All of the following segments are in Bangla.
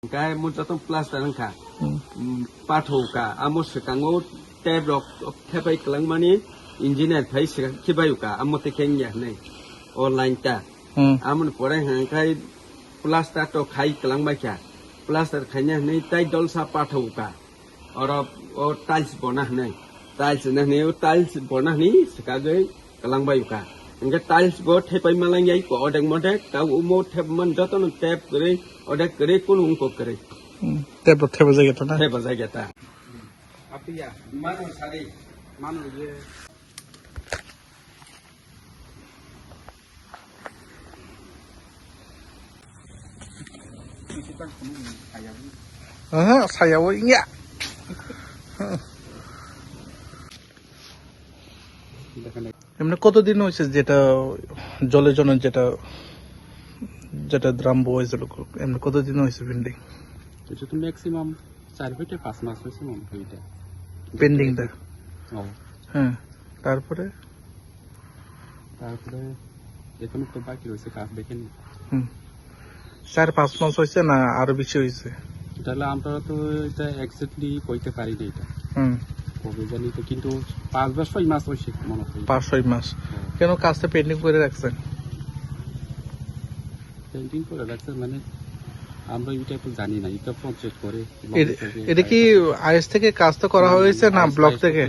Cái một trong plaster năng cả, ba thầu cả, amos sự càng ngô tép đọc tép bay clang mani, engineer thấy sự khi bay cả, amos thì khen nhạc này, online cả, amos por ahí hàng cái plaster to khai clang bay cả, plaster khai nhạc này tay đol sa ba thầu cả, और tiles बना नहीं, tiles नहीं वो tiles बना नहीं, sekarang clang bay cả. Cái tiles bot hay bay malang vậy, có orang model, kau umur tép man jatuh nung tép kiri, orang kiri pun ungkop kiri. Tep baza gitu na. Tep baza gitu. Apa ya? Mana sari, mana je? Sayawo enggak. এমনি কতদিন হয়েছে যেটা জলের জন্য যেটা দ্রাম হয়েছিল এমনি কতদিন হয়েছে পেন্ডিং? এটা তো ম্যাক্সিমাম 4 থেকে 5 মাস হয়েছে মনে হয় এটা পেন্ডিংটা। হ্যাঁ, তারপরে এখনো তো বাকি রয়েছে কাজ দেখেন। 4-5 মাস হয়েছে না আরো বেশি হয়েছে? তাহলে আমরা তো এটা এক্স্যাক্টলি কইতে পারি না এটা। কবে জানি তো, কিন্তু 5 বা 6 মাস হয়েছে মনে হয়। 5-6 মাস। কেন কাজটা পেন্ডিং করে রাখছেন? পেন্ডিং করে রাখছেন মানে আমরা এটা তো জানি না, এটা পঞ্চায়েত করে। এটা কি আইএস থেকে কাজটা করা হয়েছে না ব্লক থেকে?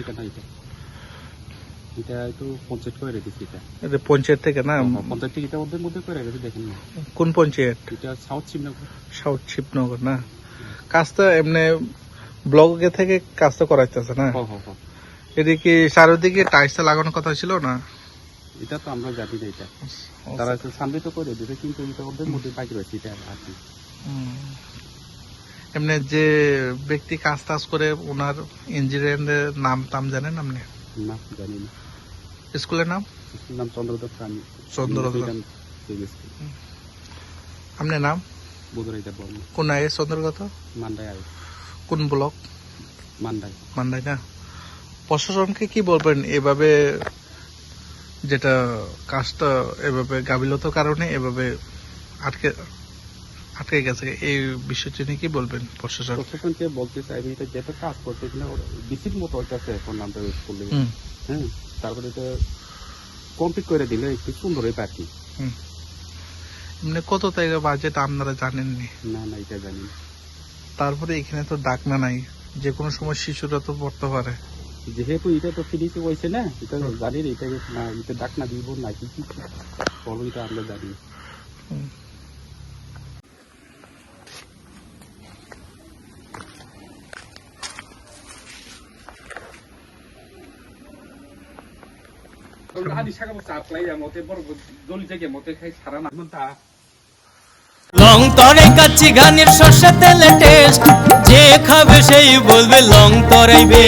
এটা তো পঞ্চায়েত করে রেখেছি। এটা পঞ্চায়েত থেকে না? পঞ্চায়েত থেকে এটা ওদের মধ্যে করে রেখেছি, দেখেন না। কোন পঞ্চায়েত? এটা সাউথ শিবনগর। সাউথ শিবনগর না? কাজটা এমনি ব্লকে থেকে কাজটা করাইতেছে না? এটা কি চারিদিকে টাইলসটা লাগানোর কথা ছিল না? এটা তো আমরা জানি না, এটা তারা সামনে তো করে দিবে, কিন্তু এটা ওদের মধ্যে বাকি রয়েছে এটা আর কি। এমনি যে ব্যক্তি কাজ টাজ করে ওনার ইঞ্জিনিয়ারের নাম টাম জানেন আপনি? না, জানি না। স্কুলের নাম? নাম চন্দ্রদত্ত। চন্দ্রদত্ত। আপনার নাম? বুধরাইদা বর্মা। কোন আইএস চন্দ্রদত্ত? মান্দাই আইএস। কোন ব্লক? মান্দাই। মান্দাই না? প্রশাসনকে কি বলবেন এভাবে, যেটা কাজটা এভাবে গাফিলতির কারণে এভাবে আটকে গেছে, এই বিষয়টি নিয়ে কি বলবেন প্রশাসনকে? বলতে চাইবে এটা যেটা কাজ করতে কিনা বিসির মতো হইতেছে এখন আমরা করলে। হ্যাঁ, তারপরে এটা কমপ্লিট করে দিলে একটু সুন্দর হইবে আর কি। এমনি কত টাকা বাজেট আপনারা জানেননি? না, এটা জানি না। তারপরে এখানে তো ডাকনা নাই, যে কোনো সময় শিশুরা তো পড়তে পারে। যেহেতু এটা তো ফিনিশে হয়েছে না, এটা জানি না এটা না, এটা ডাক না দিব না কি বলো, এটা আমরা জানি। লং তরে কাচ্চি ঘানির সর্ষে তেলে টেস্ট, যে খাবে সেই বলবে লং তরাইবে।